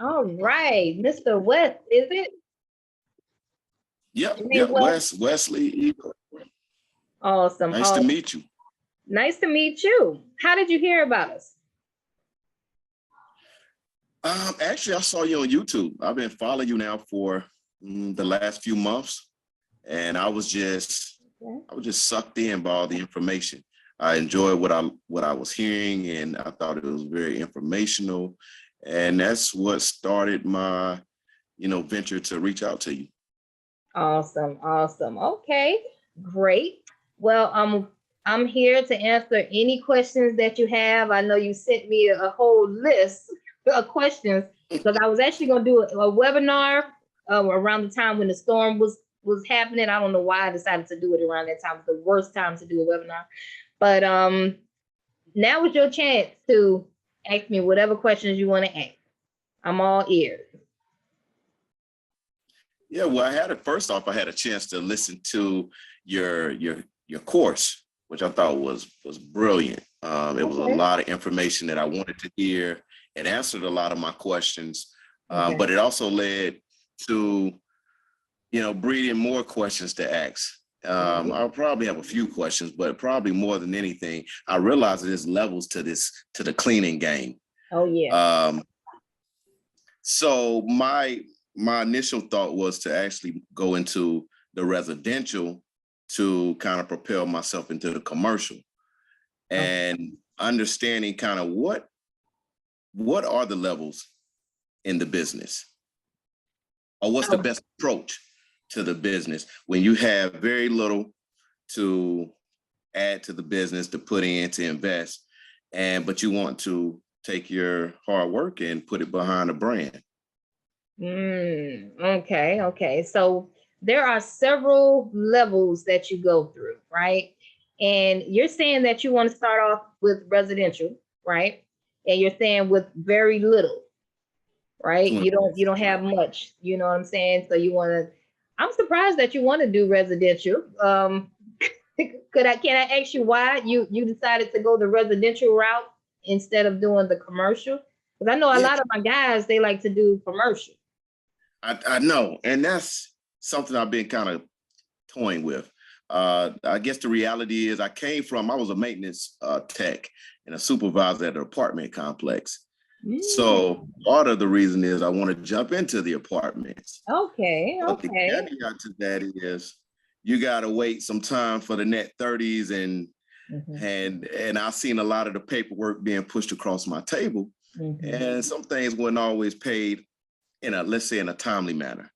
All right, Mr. West, is it? Yep. Wesley. Awesome. Nice to meet you. Nice to meet you. How did you hear about us? Actually, I saw you on YouTube. I've been following you now for the last few months, and I was just sucked in by all the information. I enjoyed what I was hearing, and I thought it was very informational, and that's what started my, venture to reach out to you. Awesome. Okay, great. Well, I'm here to answer any questions that you have. I know you sent me a whole list of questions because I was actually going to do a webinar around the time when the storm was happening. I don't know why I decided to do it around that time. It's the worst time to do a webinar. But now is your chance to ask me whatever questions you want to ask. I'm all ears. Yeah, well, I had a chance to listen to your course, which I thought was brilliant. It was a lot of information that I wanted to hear. It answered a lot of my questions, but it also led to, breeding more questions to ask. I'll probably have a few questions, but probably more than anything, I realized that there's levels to the cleaning game. Oh yeah. So my initial thought was to actually go into the residential to kind of propel myself into the commercial and understanding kind of what are the levels in the business, or what's the best approach to the business when you have very little to add to the business, to put in, to invest, but you want to take your hard work and put it behind a brand. Okay. So there are several levels that you go through, right? And you're saying that you want to start off with residential, right? And you're saying with very little, right? You don't have much, you know what I'm saying? So I'm surprised that you want to do residential. Can I ask you why you decided to go the residential route instead of doing the commercial? Because I know a lot of my guys, they like to do commercial. I know, and that's something I've been kind of toying with. I guess the reality is I was a maintenance tech and a supervisor at an apartment complex. So part of the reason is I want to jump into the apartments. Okay. But the caveat to that is you got to wait some time for the net 30s and I've seen a lot of the paperwork being pushed across my table, and some things weren't always paid in a timely manner.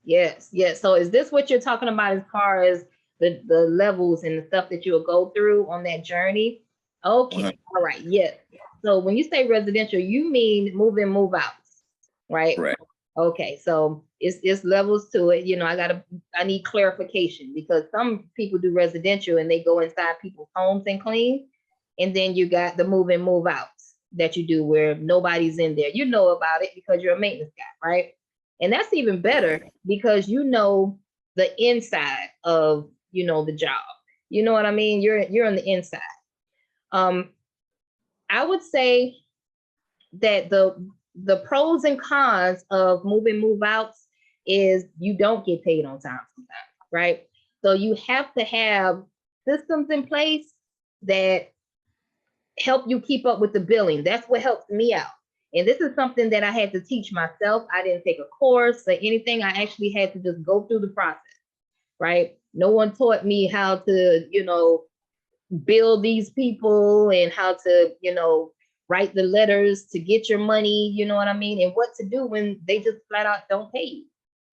Yes. So is this what you're talking about as far as the levels and the stuff that you'll go through on that journey? Okay. All right. Yes. So when you say residential, you mean move in, move outs, right? Correct. Okay. So it's levels to it. I need clarification because some people do residential and they go inside people's homes and clean. And then you got the move in, move outs that you do where nobody's in there. You know about it because you're a maintenance guy, right? And that's even better because you know the inside of, the job. You know what I mean? You're on the inside. I would say that the pros and cons of move in, move outs is you don't get paid on time sometimes, right? So you have to have systems in place that help you keep up with the billing. That's what helps me out. And this is something that I had to teach myself. I didn't take a course or anything. I actually had to just go through the process, right? No one taught me how to, bill these people and how to, write the letters to get your money, you know what I mean? And what to do when they just flat out don't pay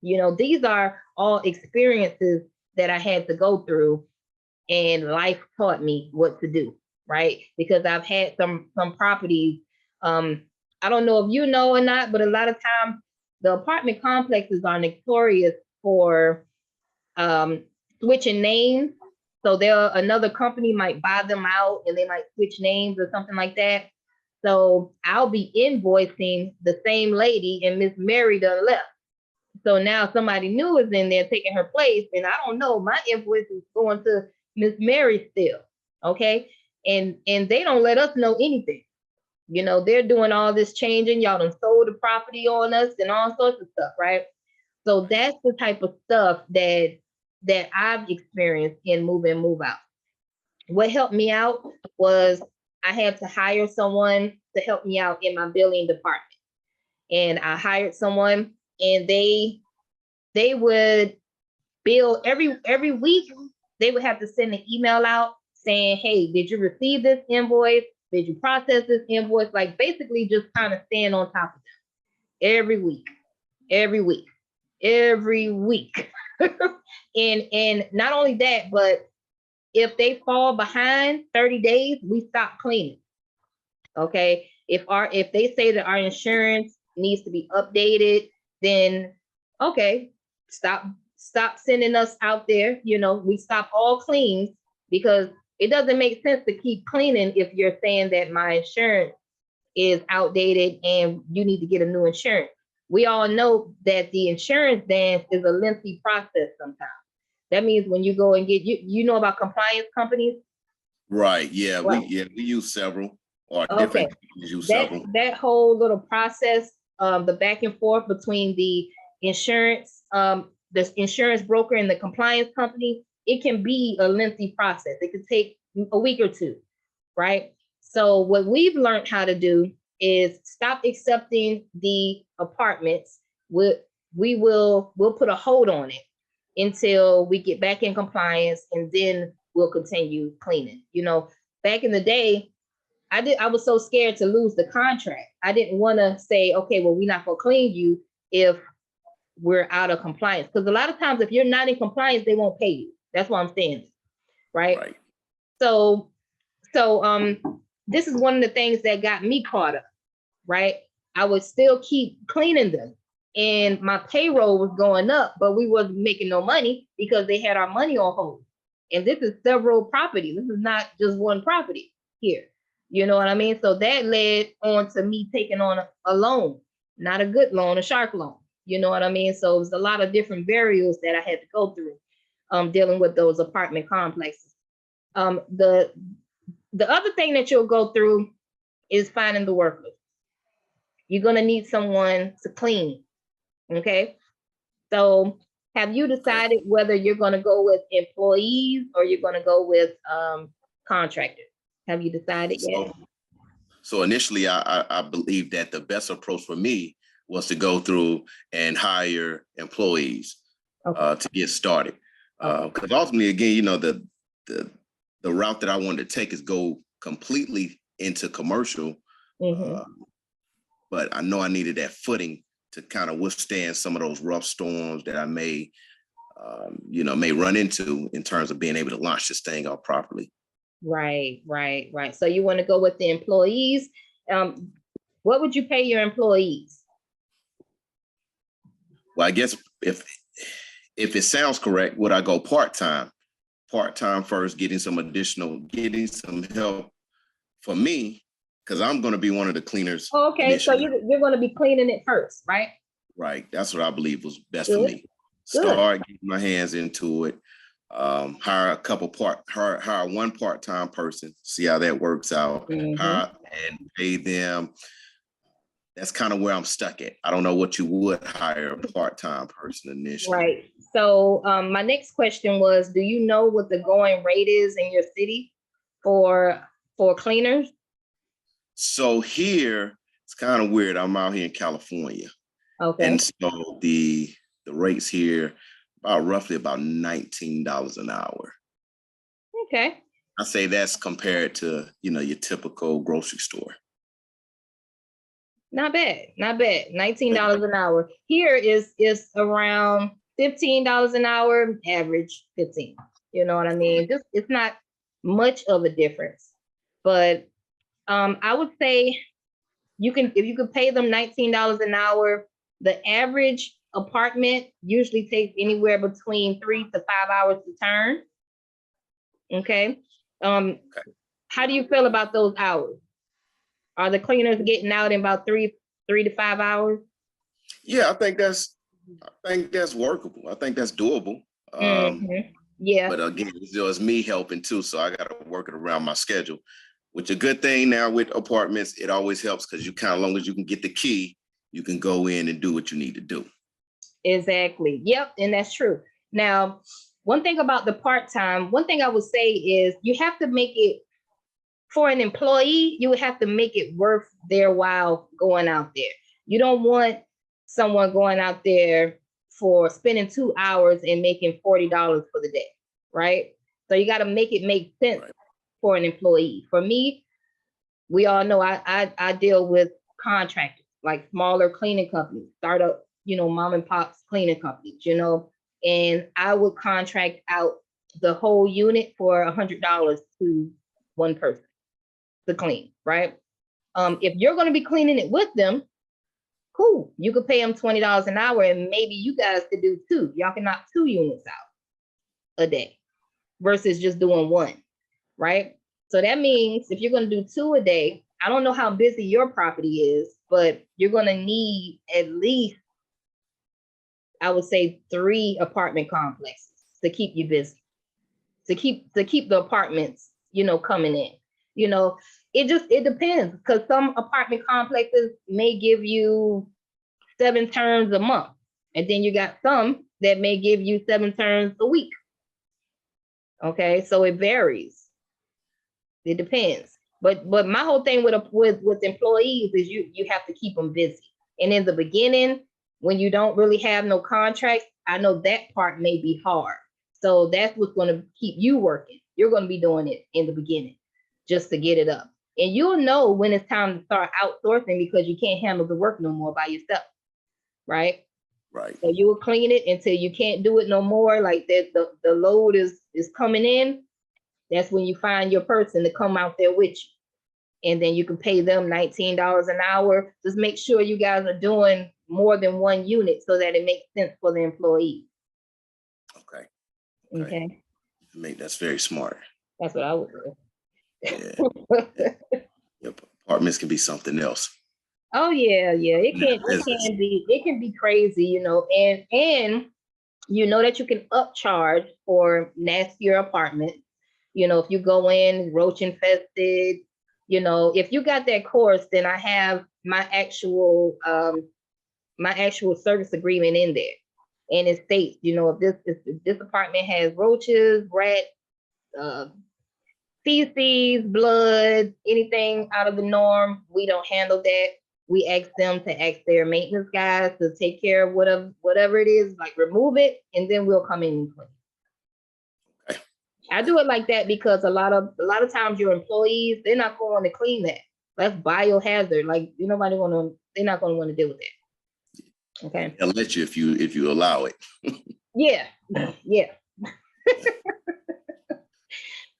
you. These are all experiences that I had to go through, and life taught me what to do, right? Because I've had some properties. I don't know if you know or not, but a lot of times the apartment complexes are notorious for switching names. So another company might buy them out and they might switch names or something like that. So I'll be invoicing the same lady and Miss Mary done left. So now somebody new is in there taking her place, and I don't know, my invoice is going to Miss Mary still, okay? And they don't let us know anything. You know, they're doing all this changing. Y'all done sold the property on us and all sorts of stuff, right? So that's the type of stuff that I've experienced in move in, move out. What helped me out was I had to hire someone to help me out in my billing department. And I hired someone, and they would bill every week. They would have to send an email out saying, hey, did you receive this invoice? Did you process this invoice? Like basically just kind of staying on top of them every week, every week, every week. And not only that, but if they fall behind 30 days, we stop cleaning. Okay. If they say that our insurance needs to be updated, then okay, stop sending us out there. You know, we stop all cleans, because it doesn't make sense to keep cleaning if you're saying that my insurance is outdated and you need to get a new insurance. We all know that the insurance dance is a lengthy process sometimes. That means when you go and get, you know about compliance companies? Right. Yeah. Right. We use several, or Okay. different companies use That several. that whole little process, the back and forth between the insurance broker and the compliance company, it can be a lengthy process. It could take a week or two, right? So what we've learned how to do is stop accepting the apartments. We'll put a hold on it until we get back in compliance, and then we'll continue cleaning. You know, back in the day, I was so scared to lose the contract. I didn't want to say, okay, well, we're not gonna clean you if we're out of compliance. Because a lot of times if you're not in compliance, they won't pay you. That's why I'm saying, right? Right. So this is one of the things that got me caught up, right? I would still keep cleaning them, and my payroll was going up, but we wasn't making no money because they had our money on hold. And this is several properties. This is not just one property here. You know what I mean? So that led on to me taking on a loan, not a good loan, a shark loan. You know what I mean? So it was a lot of different variables that I had to go through dealing with those apartment complexes. The other thing that you'll go through is finding the workers. You're going to need someone to clean. Okay. So have you decided whether you're going to go with employees or you're going to go with contractors? Have you decided yet? So initially, I believe that the best approach for me was to go through and hire employees to get started. Because ultimately, again, you know, the route that I wanted to take is go completely into commercial. But I know I needed that footing to kind of withstand some of those rough storms that I may run into in terms of being able to launch this thing out properly. Right. So you want to go with the employees. What would you pay your employees? Well, I guess if it sounds correct, would I go part-time first, getting some help for me, because I'm going to be one of the cleaners. Okay, initially. So you're going to be cleaning it first, right? Right. That's what I believe was best for me. Start getting my hands into it. Hire one part-time person, see how that works out, hire and pay them. That's kind of where I'm stuck at. I don't know what you would hire a part-time person initially. Right. So my next question was, do you know what the going rate is in your city for cleaners? So here, it's kind of weird. I'm out here in California. Okay. And so the rates here roughly about $19 an hour. Okay. I say that's compared to, your typical grocery store. Not bad. $19 an hour. Here is around $15 an hour, average 15. You know what I mean? It's not much of a difference. But I would say if you could pay them $19 an hour, the average apartment usually takes anywhere between 3 to 5 hours to turn. Okay. How do you feel about those hours? Are the cleaners getting out in about 3 to 5 hours? Yeah, I think that's workable. I think that's doable. Yeah. But again, it's me helping too, so I got to work it around my schedule. which a good thing now with apartments, it always helps because you kind of, long as you can get the key, you can go in and do what you need to do. Exactly. Yep. And that's true. Now, one thing about the part-time, one thing I would say is you have to make it, for an employee, you would have to make it worth their while going out there. You don't want someone going out there for spending 2 hours and making $40 for the day, right? So you got to make it make sense for an employee. For me, we all know I deal with contractors, like smaller cleaning companies, startup, mom and pops cleaning companies, and I would contract out the whole unit for $100 to one person to clean, right? If you're going to be cleaning it with them, cool. You could pay them $20 an hour, and maybe you guys could do 2. Y'all can knock 2 units out a day versus just doing 1, right? So that means if you're going to do 2 a day, I don't know how busy your property is, but you're going to need at least, I would say, 3 apartment complexes to keep you busy, to keep the apartments, coming in. It depends, because some apartment complexes may give you 7 turns a month, and then you got some that may give you 7 turns a week. Okay, so it varies. It depends. But my whole thing with employees is you have to keep them busy. And in the beginning, when you don't really have no contract, I know that part may be hard. So that's what's going to keep you working. You're going to be doing it in the beginning just to get it up. And you'll know when it's time to start outsourcing, because you can't handle the work no more by yourself, right? Right. So you will clean it until you can't do it no more. Like the load is coming in. That's when you find your person to come out there with you. And then you can pay them $19 an hour. Just make sure you guys are doing more than 1 unit so that it makes sense for the employee. Okay. That's very smart. That's what I would do. Yeah. Yep. Apartments can be something else. Oh yeah. It can be crazy, and you know that you can upcharge for nastier apartment. If you go in roach infested, if you got that course, then I have my actual service agreement in there. And it states, if this apartment has roaches, rats, feces, blood, anything out of the norm, we don't handle that. We ask them to ask their maintenance guys to take care of whatever it is, like remove it, and then we'll come in and clean. Okay. I do it like that because a lot of times your employees, they're not going to clean that. That's biohazard. Like they're not going to want to deal with that. Okay. They'll let you if you allow it. Yeah. Yeah.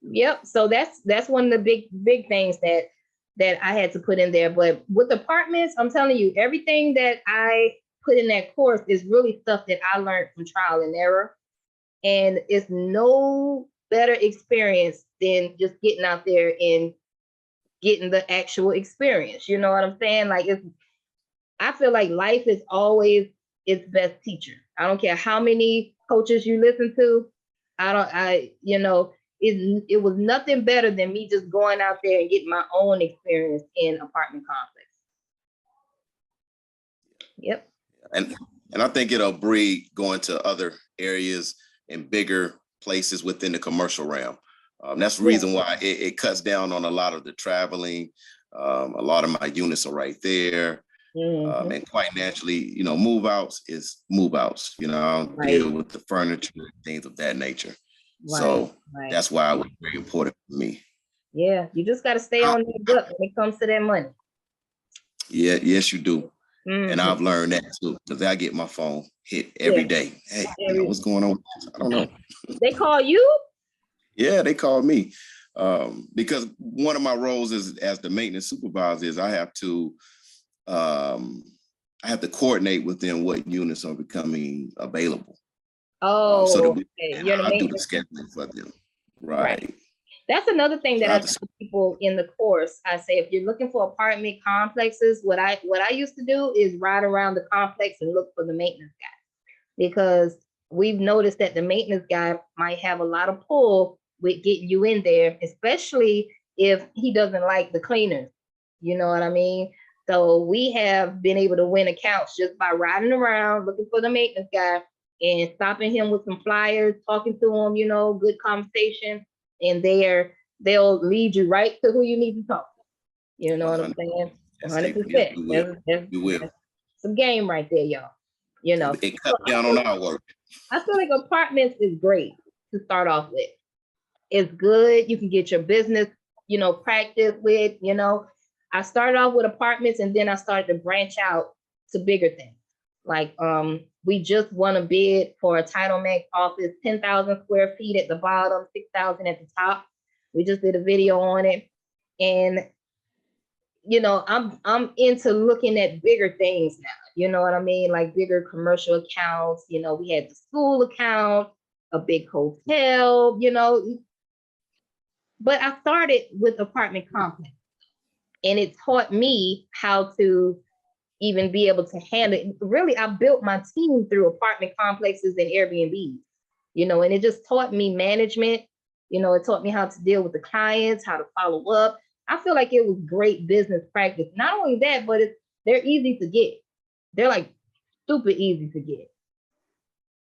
Yep. So that's one of the big things that I had to put in there. But with apartments, I'm telling you, everything that I put in that course is really stuff that I learned from trial and error. And it's no better experience than just getting out there and getting the actual experience. You know what I'm saying? Like I feel like life is always its best teacher. I don't care how many coaches you listen to. It was nothing better than me just going out there and getting my own experience in apartment complex. Yep. And I think it'll breed going to other areas and bigger places within the commercial realm. That's the reason why it cuts down on a lot of the traveling. A lot of my units are right there. Mm-hmm. And quite naturally, move outs is move outs. I don't deal with the furniture, things of that nature. Right. So that's why it was very important for me. Yeah, you just got to stay on your butt when it comes to that money. Yeah, yes, you do. Mm-hmm. And I've learned that too, because I get my phone hit every day. Hey, what's going on? I don't know. They call you? Yeah, they call me. Because one of my roles as the maintenance supervisor is I have to coordinate with them what units are becoming available. Oh, so that I do the scheduling for them. Right. That's another thing that I tell people in the course. I say, if you're looking for apartment complexes, what I used to do is ride around the complex and look for the maintenance guy, because we've noticed that the maintenance guy might have a lot of pull with getting you in there, especially if he doesn't like the cleaners. You know what I mean? So we have been able to win accounts just by riding around looking for the maintenance guy and stopping him with some flyers, talking to him, you know, good conversation, and they'll lead you right to who you need to talk to. You know what I'm saying? 100%. That's some game right there, y'all. You know, it cut down on our work. I feel like apartments is great to start off with. It's good. You can get your business, you know, practice with, you know. I started off with apartments and then I started to branch out to bigger things. Like we just won a bid for a Title Max office, 10,000 square feet at the bottom, 6,000 at the top. We just did a video on it. And you know, I'm into looking at bigger things now. You know what I mean? Like bigger commercial accounts. You know, we had the school account, a big hotel, you know. But I started with apartment complex, and it taught me how to even be able to handle it. Really, I built my team through apartment complexes and Airbnb, you know, and it just taught me management. You know, it taught me how to deal with the clients, how to follow up. I feel like it was great business practice. Not only that, but they're easy to get. They're like super easy to get.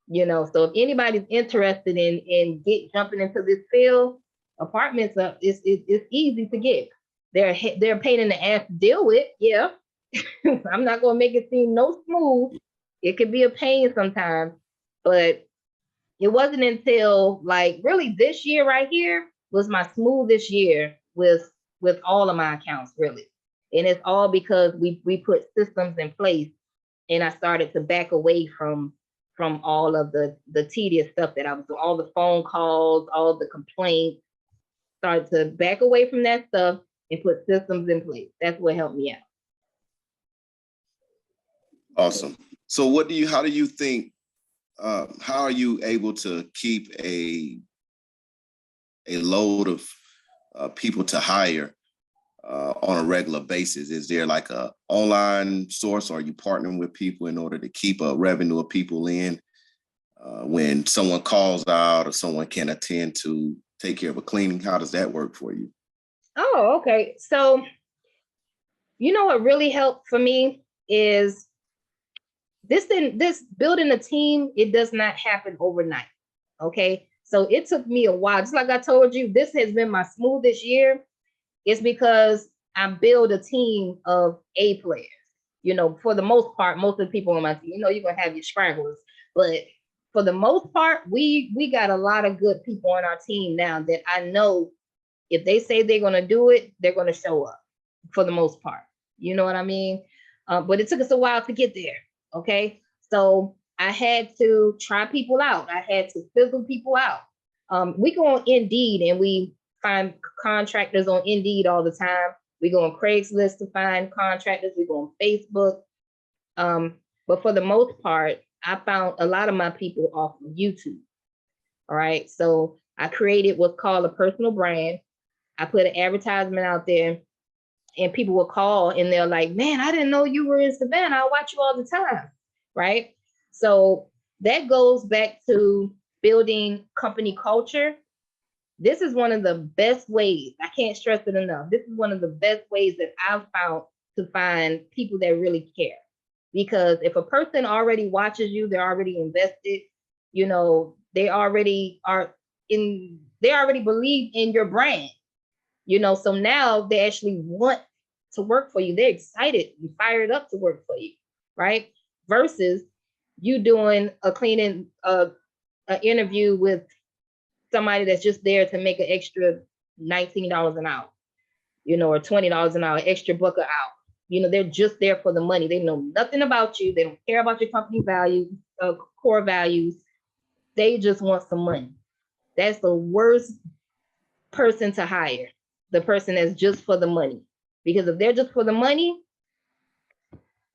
You know, so if anybody's interested in jumping into this field, apartments it's easy to get. They're a pain in the ass to deal with. Yeah, I'm not gonna make it seem no smooth. It could be a pain sometimes, but it wasn't until like really this year right here was my smoothest year with all of my accounts, really. And it's all because we put systems in place, and I started to back away from all of the tedious stuff that I was doing, all the phone calls, all the complaints. Started to back away from that stuff and put systems in place. That's what helped me out. Awesome. So how do you think, how are you able to keep a load of people to hire on a regular basis? Is there like a online source, or are you partnering with people in order to keep a revenue of people in when someone calls out or someone can't attend to take care of a cleaning? How does that work for you? Oh, okay. So, you know what really helped for me is this building a team, it does not happen overnight. Okay. So it took me a while. Just like I told you, this has been my smoothest year. It's because I build a team of A players. You know, for the most part, most of the people on my team, you know, you're gonna have your stragglers, but for the most part, we got a lot of good people on our team now that I know if they say they're gonna do it, they're gonna show up for the most part. You know what I mean? But it took us a while to get there. Okay, so I had to try people out. I had to fizzle people out. We go on Indeed and we find contractors on Indeed all the time. We go on Craigslist to find contractors. We go on Facebook. But for the most part, I found a lot of my people off of YouTube. All right. So I created what's called a personal brand. I put an advertisement out there, and people will call and they're like, man, I didn't know you were in Savannah. I watch you all the time. Right. So that goes back to building company culture. This is one of the best ways. I can't stress it enough. This is one of the best ways that I've found to find people that really care. Because if a person already watches you, they're already invested, you know, they already believe in your brand, you know, so now they actually want to work for you. They're excited and fired up to work for you, right? Versus you doing a cleaning, an interview with somebody that's just there to make an extra $19 an hour, you know, or $20 an hour, extra buck an hour. You know, they're just there for the money. They know nothing about you. They don't care about your company values, core values. They just want some money. That's the worst person to hire, the person that's just for the money. Because if they're just for the money,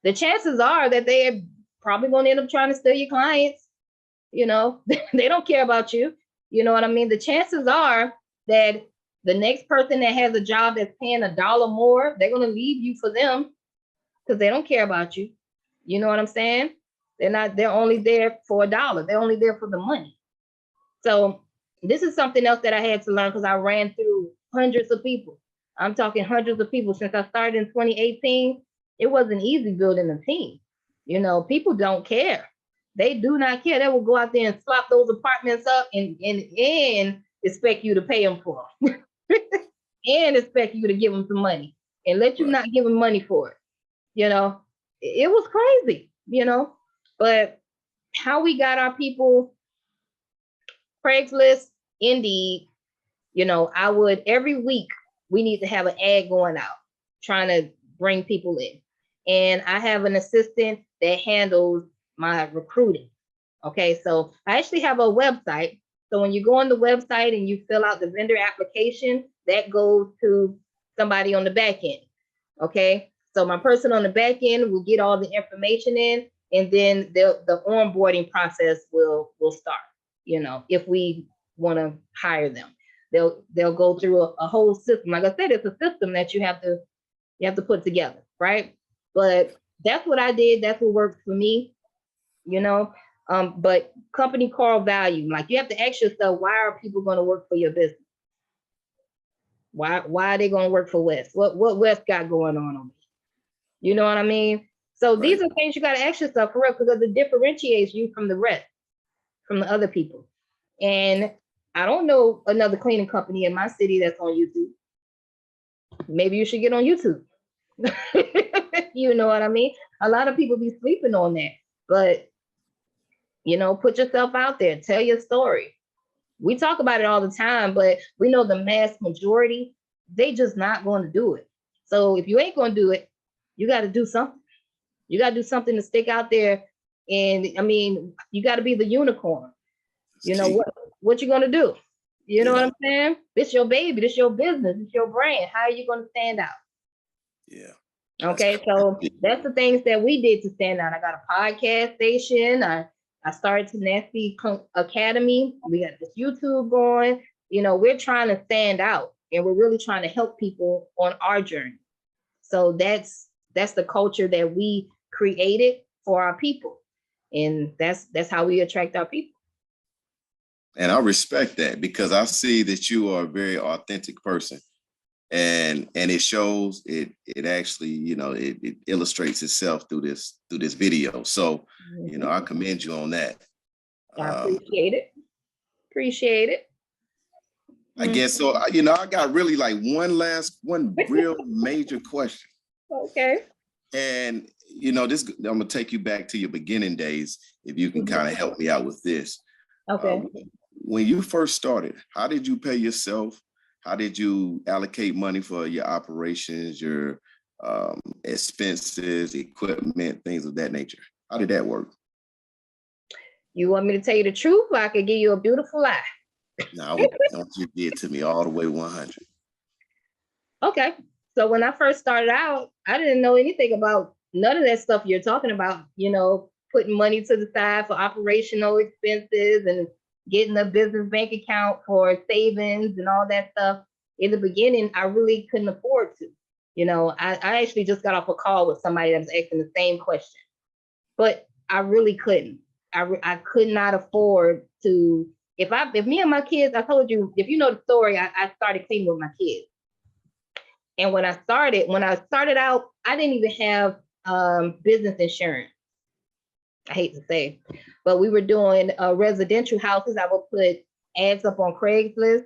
the chances are that they're probably going to end up trying to steal your clients. You know, they don't care about you. You know what I mean? The chances are that the next person that has a job that's paying $1 more, they're going to leave you for them because they don't care about you. You know what I'm saying? They're only there for $1. They're only there for the money. So this is something else that I had to learn because I ran through hundreds of people. I'm talking hundreds of people. Since I started in 2018, it wasn't easy building a team. You know, people don't care. They do not care. They will go out there and slop those apartments up and expect you to pay them for them and expect you to give them some money and let you not give them money for it. You know, it was crazy, you know, but how we got our people, Craigslist, Indeed, you know, I would every week we need to have an ad going out trying to bring people in. And I have an assistant that handles my recruiting. Okay, so I actually have a website. So when you go on the website and you fill out the vendor application, that goes to somebody on the back end. Okay, so my person on the back end will get all the information in, and then the onboarding process will start. You know, if we want to hire them, they'll go through a whole system. Like I said, it's a system that you have to put together, right? But that's what I did. That's what worked for me, you know. But company core value, like you have to ask yourself, why are people going to work for your business? Why are they going to work for West? What West got going on me? You know what I mean? So these are things you got to ask yourself for real, because it differentiates you from the rest, from the other people. And I don't know another cleaning company in my city that's on YouTube. Maybe you should get on YouTube. You know what I mean? A lot of people be sleeping on that, but you know, put yourself out there, tell your story. We talk about it all the time, but we know the mass majority, they just not going to do it. So if you ain't going to do it, you got to do something. You got to do something to stick out there. And I mean, you got to be the unicorn. You know what you going to do? You know what I'm saying? This your baby, this your business, this your brand. How are you going to stand out? Yeah. Okay, so that's the things that we did to stand out. I got a podcast station. I started Tenacity Academy. We got this YouTube going. You know, we're trying to stand out, and we're really trying to help people on our journey. So that's the culture that we created for our people, and that's how we attract our people. And I respect that, because I see that you are a very authentic person, and it shows. It actually, you know, it illustrates itself through this video. So, you know, I commend you on that. I appreciate it. Appreciate it. I guess so. You know, I got really like one real major question. Okay. And you know, this, I'm gonna take you back to your beginning days, if you can kind of help me out with this. Okay. When you first started, how did you pay yourself? How did you allocate money for your operations, your expenses, equipment, things of that nature? How did that work? You want me to tell you the truth, or I could give you a beautiful lie? No, I want you to get to me all the way 100. Okay. So when I first started out, I didn't know anything about none of that stuff you're talking about, you know, putting money to the side for operational expenses and getting a business bank account for savings and all that stuff. In the beginning, I really couldn't afford to. You know, I actually just got off a call with somebody that was asking the same question, but I really couldn't. I could not afford to. If me and my kids, I told you, if you know the story, I started cleaning with my kids. And when I started out, I didn't even have business insurance. I hate to say, but we were doing residential houses. I would put ads up on Craigslist,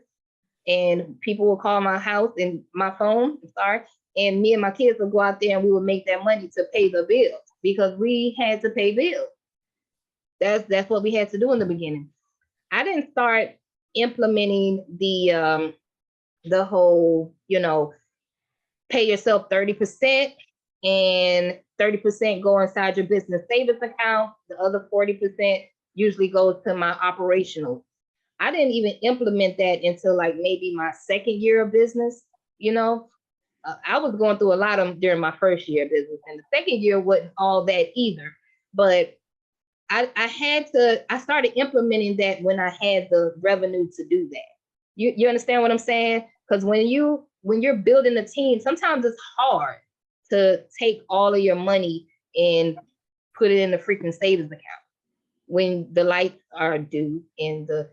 and people would call my house and my phone. And me and my kids would go out there and we would make that money to pay the bills, because we had to pay bills. That's what we had to do in the beginning. I didn't start implementing the whole, you know, pay yourself 30% and 30% go inside your business savings account. The other 40% usually goes to my operational. I didn't even implement that until like maybe my second year of business. You know, I was going through a lot of them during my first year of business, and the second year wasn't all that either. But I started implementing that when I had the revenue to do that. You understand what I'm saying? Because when you're building a team, sometimes it's hard to take all of your money and put it in the freaking savings account when the lights are due and the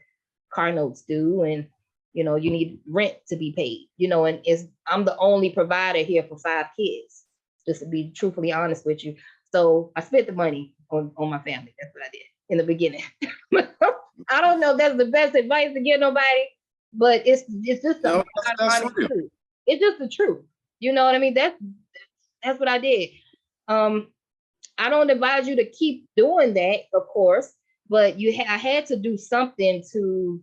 car notes due and You know, you need rent to be paid, and I'm the only provider here for 5 kids, just to be truthfully honest with you. So I spent the money on my family. That's what I did in the beginning. I don't know if that's the best advice to give nobody, but it's just the That's honest real. truth. It's just the truth. You know what I mean? That's what I did. I don't advise you to keep doing that, of course, but I had to do something to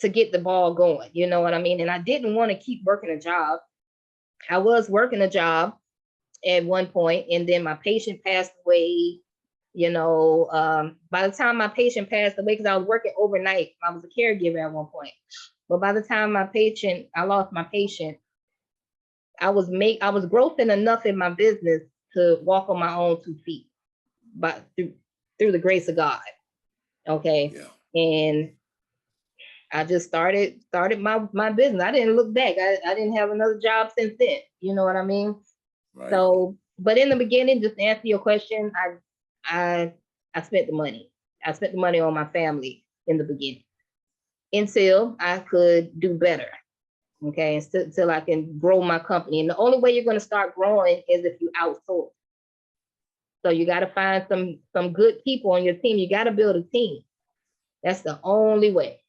get the ball going. You know what I mean? And I didn't want to keep working a job. I was working a job at one point, and then my patient passed away. By the time my patient passed away, because I was working overnight, I was a caregiver at one point. But by the time I lost my patient, I was growing enough in my business to walk on my own 2 feet, but through the grace of God. Okay. Yeah. And I just started my business. I didn't look back. I didn't have another job since then. You know what I mean? Right. So, but in the beginning, just to answer your question, I spent the money. I spent the money on my family in the beginning until I could do better. Okay, until I can grow my company. And the only way you're going to start growing is if you outsource. So you got to find some good people on your team. You got to build a team. That's the only way.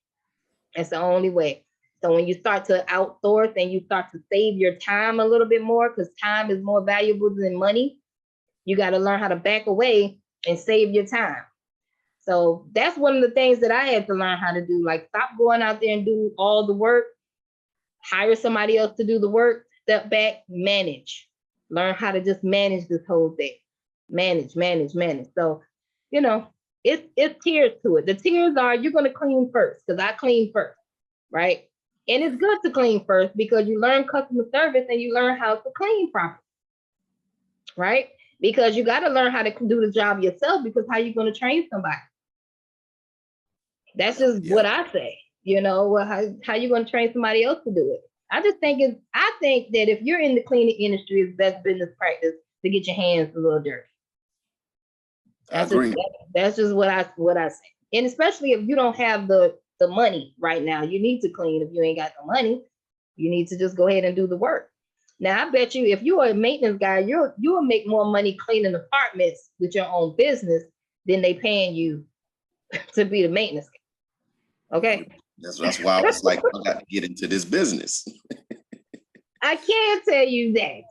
That's the only way. So when you start to outsource and you start to save your time a little bit more, because time is more valuable than money, you got to learn how to back away and save your time. So that's one of the things that I had to learn how to do. Like, stop going out there and do all the work, hire somebody else to do the work, step back, manage. Learn how to just manage this whole thing. Manage. So, it's tiers to it. The tiers are, you're going to clean first, because I clean first, right? And it's good to clean first because you learn customer service and you learn how to clean properly, right? Because you got to learn how to do the job yourself, because how you going to train somebody? That's just what I say. How you going to train somebody else to do it? I think that if you're in the cleaning industry, it's best business practice to get your hands a little dirty. That's just what I say. And especially if you don't have the money right now, you need to clean. If you ain't got the money, you need to just go ahead and do the work. Now, I bet you if you're a maintenance guy, you'll make more money cleaning apartments with your own business than they paying you to be the maintenance guy. Okay. That's why I was like, I got to get into this business. I can't tell you that.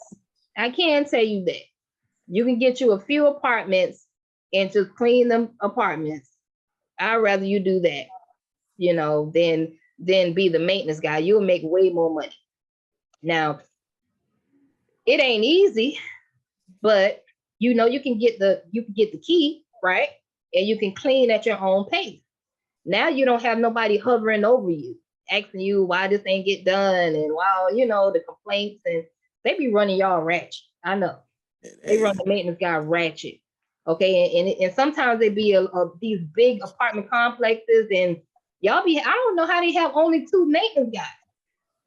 You can get you a few apartments and just clean them apartments. I'd rather you do that, than be the maintenance guy. You'll make way more money. Now, it ain't easy, but you can get the key, right? And you can clean at your own pace. Now you don't have nobody hovering over you, asking you why this ain't get done, and why, the complaints, and they be running y'all ratchet. I know. They run the maintenance guy ratchet. Okay. And sometimes they be these big apartment complexes, and y'all I don't know how they have only 2 maintenance guys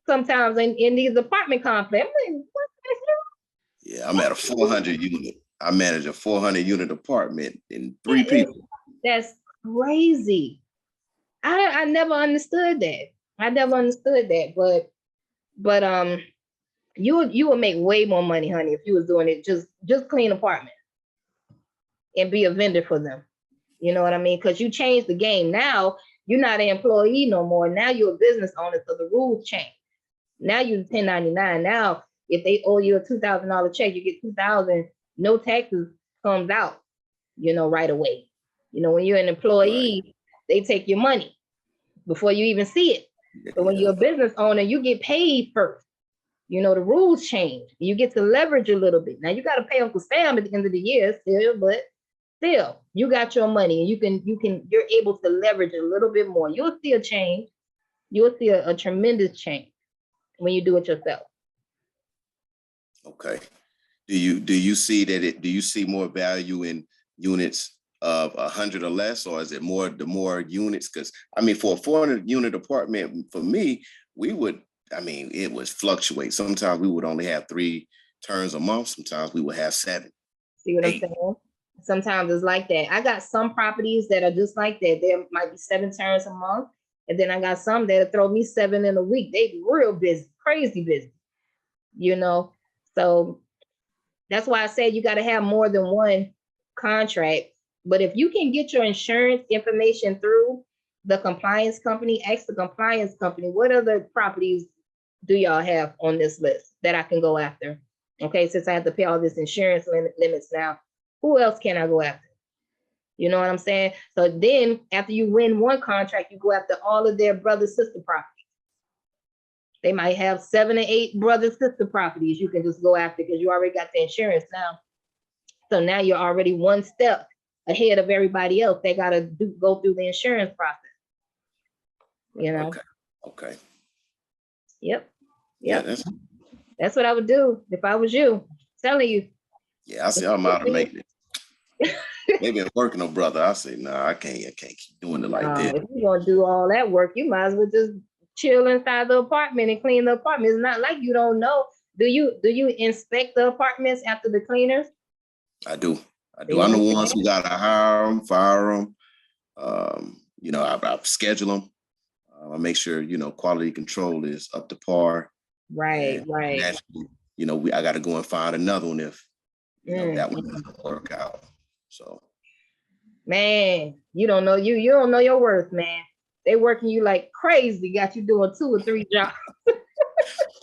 sometimes in these apartment complexes. I'm like, what the hell? Yeah, I'm at a 400 unit. I manage a 400 unit apartment and 3 people. That's crazy. I never understood that. But you would make way more money, honey, if you was doing it just clean apartments and be a vendor for them. You know what I mean? Because you changed the game. Now you're not an employee no more. Now you're a business owner, so the rules change. Now you're 1099. Now, if they owe you a $2,000 check, you get $2,000. No taxes comes out, right away. When you're an employee, right, they take your money before you even see it. But when you're a business owner, you get paid first. The rules change. You get to leverage a little bit. Now you got to pay Uncle Sam at the end of the year still, but still, you got your money, and you're able to leverage a little bit more. You'll see a change. You'll see a tremendous change when you do it yourself. Okay. Do you see more value in units of 100 or less, or is it the more units? Because for a 400 unit apartment, for me, it would fluctuate. Sometimes we would only have 3 turns a month. Sometimes we would have 7. See what I'm saying? Sometimes it's like that. I got some properties that are just like that. There might be 7 turns a month. And then I got some that'll throw me 7 in a week. They real busy, crazy busy, you know? So that's why I said you got to have more than one contract. But if you can get your insurance information through the compliance company, ask the compliance company, what other properties do y'all have on this list that I can go after? Okay, since I have to pay all this insurance limits now, who else can I go after? You know what I'm saying? So then after you win one contract, you go after all of their brother sister properties. They might have 7 or 8 brother sister properties you can just go after because you already got the insurance now. So now you're already one step ahead of everybody else. They got to go through the insurance process. You know? Okay. Yep. Yeah, that's what I would do if I was you. I'm telling you. Yeah, I see I'm out of maintenance. Maybe I'm working on brother. I say, nah, I can't keep doing it like this. If you're gonna do all that work, you might as well just chill inside the apartment and clean the apartment. It's not like you don't know. Do you inspect the apartments after the cleaners? I do. I'm the ones who gotta hire them, fire them. I schedule them. I make sure quality control is up to par. Right. Naturally, I got to go and find another one if that one doesn't work out. So, man, you don't know you don't know your worth, man. They working you like crazy, got you doing 2 or 3 jobs.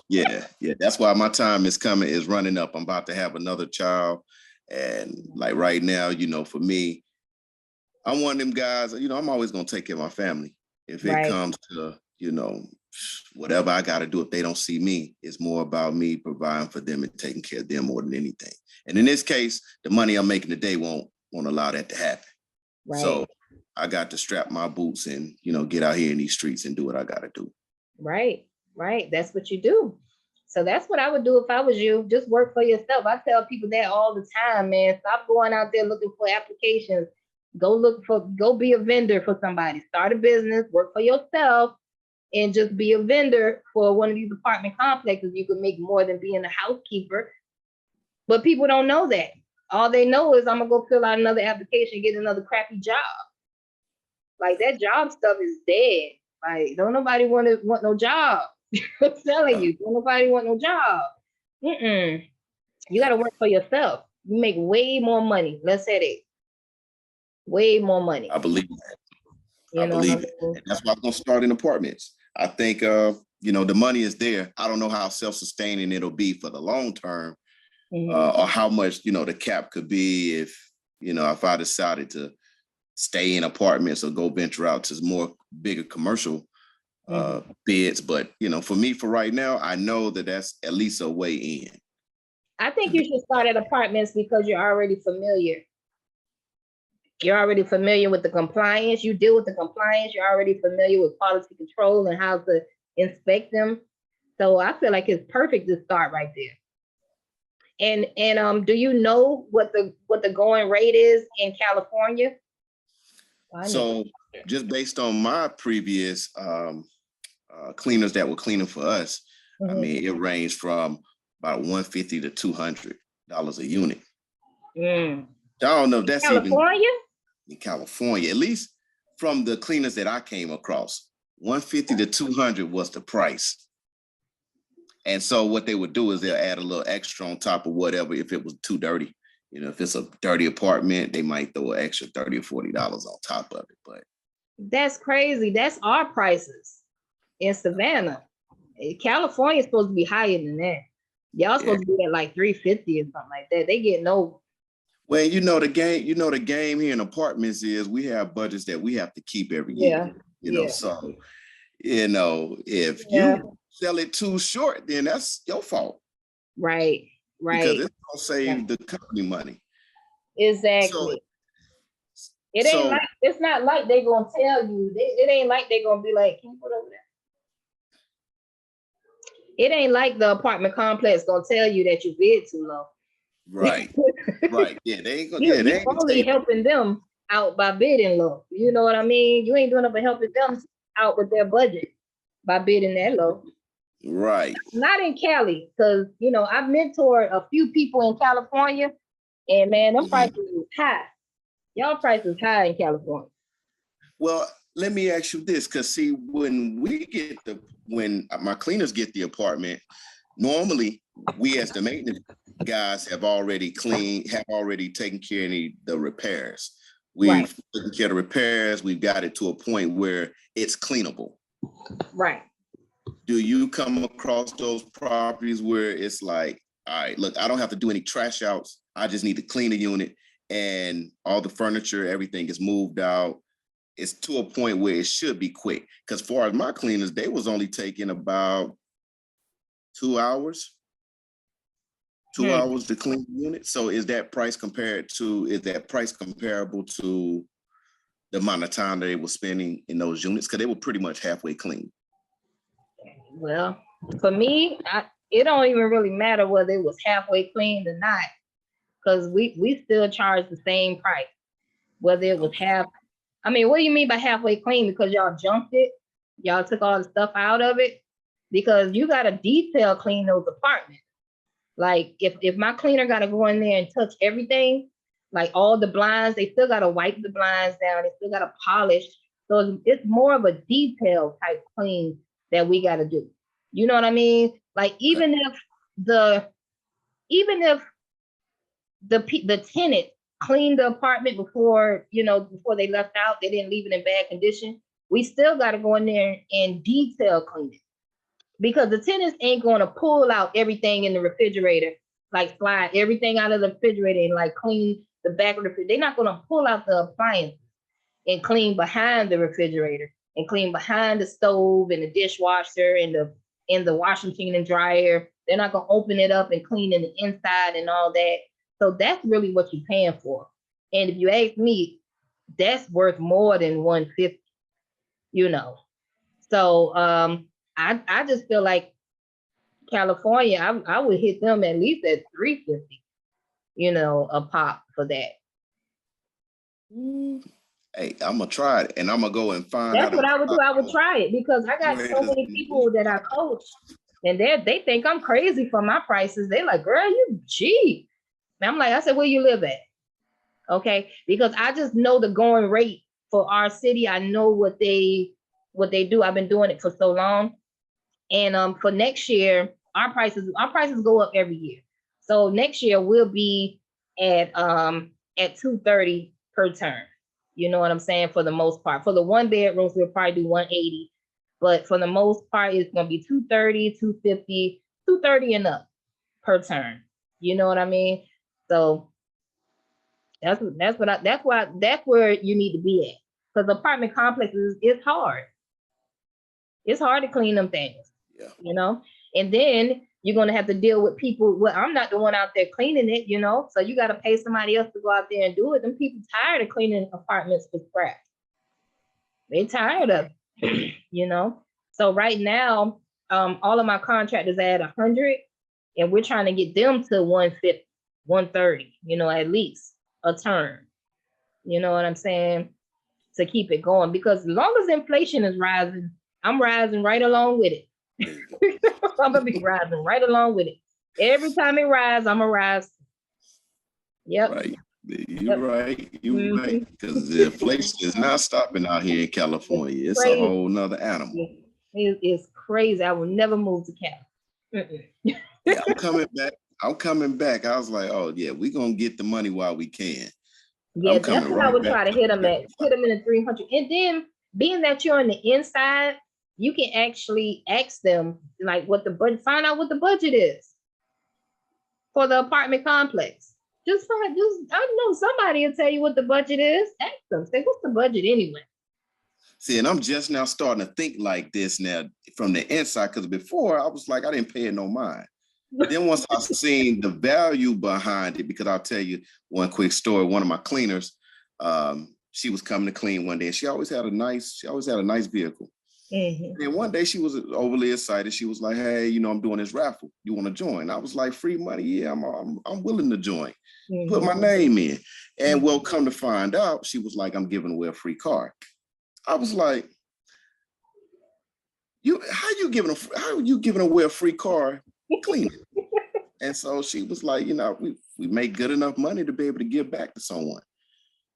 yeah. That's why my time is running up. I'm about to have another child, and like right now, for me, I'm one of them guys. I'm always gonna take care of my family. If it comes to whatever I got to do, if they don't see me, it's more about me providing for them and taking care of them more than anything. And in this case, the money I'm making today won't allow that to happen. Right. So I got to strap my boots and, get out here in these streets and do what I got to do. Right. That's what you do. So that's what I would do if I was you. Just work for yourself. I tell people that all the time, man. Stop going out there looking for applications. Go be a vendor for somebody. Start a business, work for yourself, and just be a vendor for one of these apartment complexes. You could make more than being a housekeeper. But people don't know that. All they know is I'm gonna go fill out another application, get another crappy job. Like that job stuff is dead. Like don't nobody want no job. I'm telling you, don't nobody want no job. You gotta work for yourself. You make way more money. Let's say it. Way more money. I believe that. I believe it. And that's why I'm gonna start in apartments. I think the money is there. I don't know how self-sustaining it'll be for the long term, or how much the cap could be if I decided to stay in apartments or go venture out to more bigger commercial bids. But for me, for right now, I know that's at least a way in. I think you should start at apartments because you're already familiar. You're already familiar with the compliance. You deal with the compliance. You're already familiar with quality control and how to inspect them. So I feel like it's perfect to start right there. And do you know what the going rate is in California? So just based on my previous cleaners that were cleaning for us, I mean, it ranged from about $150 to $200 a unit. I don't know if that's California? In California, at least from the cleaners that I came across, $150 to $200 was the price. And so what they would do is they'll add a little extra on top of whatever if it was too dirty. If it's a dirty apartment, they might throw an extra $30 or $40 on top of it. But that's crazy. That's our prices in Savannah. California is supposed to be higher than that. Y'all supposed to be at like $350 or something like that. They get no. Well, the game here in apartments is we have budgets that we have to keep every year. So if you sell it too short, then that's your fault. Right. Because it's gonna save the company money. Exactly. It's not like they're gonna tell you. It ain't like they're gonna be like, can you put over there? It ain't like the apartment complex gonna tell you that you bid too low. Right. Yeah, they ain't gonna. You're only helping them out by bidding low. You know what I mean? You ain't doing it for helping them out with their budget by bidding that low. Right. Not in Cali, because I've mentored a few people in California, and man, them prices is high. Y'all prices high in California. Well, let me ask you this, because see, when my cleaners get the apartment, normally we as the maintenance guys have already taken care of the repairs. Right. We've taken care of the repairs. We've got it to a point where it's cleanable. Right. Do you come across those properties where it's like, all right, look, I don't have to do any trash outs. I just need to clean the unit and all the furniture, everything is moved out. It's to a point where it should be quick. Because as far as my cleaners, they was only taking about 2 hours. 2 hours to clean the unit. So is that price comparable to the amount of time that they were spending in those units? Because they were pretty much halfway clean. Well, for me, it don't even really matter whether it was halfway cleaned or not, because we still charge the same price, whether it was half. I mean, what do you mean by halfway clean? Because y'all junked it, y'all took all the stuff out of it, because you got to detail clean those apartments. Like if my cleaner got to go in there and touch everything, like all the blinds, they still got to wipe the blinds down, they still got to polish. So it's more of a detail type clean that we got to do. You know what I mean? Like even if the tenant cleaned the apartment before they left out, they didn't leave it in bad condition, we still got to go in there and detail clean it, because the tenants ain't going to pull out everything in the refrigerator, like slide everything out of the refrigerator and like clean the back of the refrigerator. They're not going to pull out the appliances and clean behind the refrigerator and clean behind the stove and the dishwasher and the washing machine and dryer. They're not going to open it up and clean in the inside and all that. So that's really what you're paying for. And if you ask me, that's worth more than $150, So I just feel like California, I would hit them at least at $350, a pop for that. Hey, I'm gonna try it, and I'm gonna go and find out. That's what I would do. I would try it, because I got so many people that I coach, and they think I'm crazy for my prices. They like, girl, you cheap. And I'm like, I said, where you live at? Okay, because I just know the going rate for our city. I know what they do. I've been doing it for so long. And for next year, our prices go up every year. So next year we'll be at $230 per term. You know what I'm saying? For the most part. For the 1 bedrooms, we'll probably do $180. But for the most part, it's gonna be $230, $250, $230 and up per term. You know what I mean? So that's where you need to be at. Because apartment complexes, it's hard. It's hard to clean them things. Yeah. And then you're gonna have to deal with people. Well, I'm not the one out there cleaning it, so you got to pay somebody else to go out there and do it. Them people tired of cleaning apartments for scrap. They tired of it, So right now, all of my contractors are at 100, and we're trying to get them to 150, 130, at least a term. You know what I'm saying? To keep it going, because as long as inflation is rising, I'm rising right along with it. I'm gonna be rising right along with it. Every time it rises, I'm gonna rise. Yep. Right. You're right. You're right. Because the inflation is not stopping out here in California. It's a whole nother animal. It's crazy. I will never move to Cali. Yeah, I'm coming back. I was like, oh yeah, we're gonna get the money while we can. Yeah, that's what I would try to hit them in the 300. And then being that you're on the inside, you can actually ask them like what the budget, find out what the budget is for the apartment complex. I know somebody will tell you what the budget is. Ask them, say, what's the budget anyway? See, and I'm just now starting to think like this now from the inside, because before I was like, I didn't pay it no mind. Then once I seen the value behind it, because I'll tell you one quick story. One of my cleaners, she was coming to clean one day, and she always had a nice vehicle. Mm-hmm. And one day she was overly excited. She was like, "Hey, I'm doing this raffle. You want to join?" I was like, "Free money? Yeah, I'm willing to join." Mm-hmm. Put my name in, and well, come to find out, she was like, "I'm giving away a free car." I was like, how are you giving away a free car cleaning? And so she was like, we make good enough money to be able to give back to someone.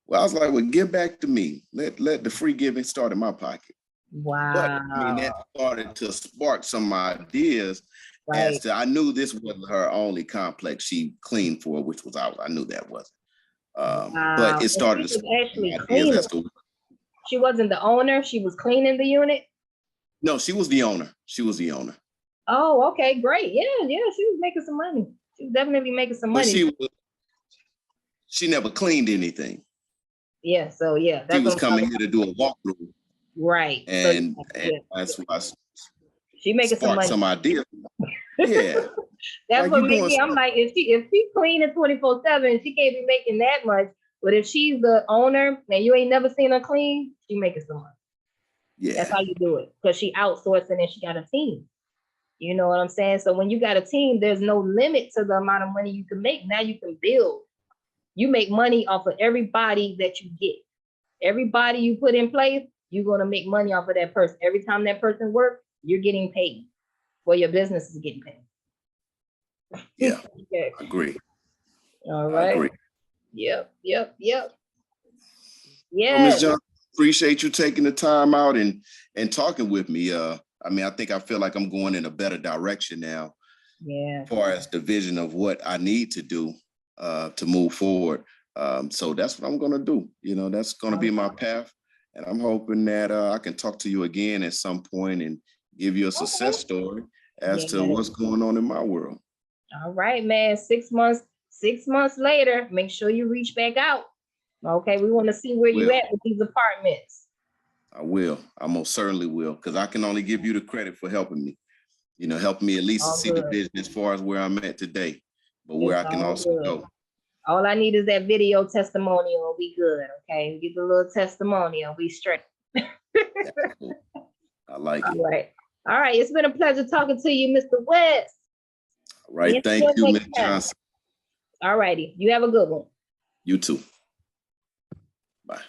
Well, I was like, well, give back to me. Let the free giving start in my pocket. Wow. But I mean, that started to spark some ideas as Right. to, I knew this wasn't her only complex she cleaned for, which was out. I knew that wasn't. But Wow. it And started she to was spark some actually ideas cleaning. as to, She wasn't the owner. She was cleaning the unit. no, she was the owner. She was the owner. Oh, okay, great. Yeah, yeah. She was making some money. She was definitely making some But money. she never cleaned anything. Yeah. So yeah, She that's was what I'm coming here to do a walkthrough. right. So And yeah, that's why she making some sparked money. some ideas. Yeah. That's Like what you made doing me. I'm something. like, if she cleaning 24/7, she can't be making that much. But if she's the owner and you ain't never seen her clean, she making some money. That's Yeah. how you do it, because she outsourcing and she got a team. You know what I'm saying? So when you got a team, there's no limit to the amount of money you can make. Now you can build. You make money off of everybody that you get. Everybody you put in place, you're going to make money off of that person. Every time that person works, you're getting paid. Well, your business is getting paid. Yeah. Okay. I agree. All I right. agree. Yep. Well, Well, Ms. yeah. Johnson, appreciate you taking the time out and talking with me. I mean, I think I feel like I'm going in a better direction now Yeah. as far as the vision of what I need to do to move forward. So that's what I'm going to do. You know, that's going to be my path. And I'm hoping that I can talk to you again at some point and give you a success story as to what's going on in my world. All right, man. 6 months later, make sure you reach back out. Okay, we want to see where you Well, at with these apartments. I will. I most certainly will, because I can only give you the credit for helping me. You know, help me at least All see the good. vision as far as where I'm at today, but where It's I can all also good. go. All I need is that video testimonial and we good. Okay, get the little testimonial, we straight. Cool. I like it. All right. All right. It's been a pleasure talking to you, Mr. West. All right. Thank you, Ms. Johnson. All righty. You have a good one. You too. Bye.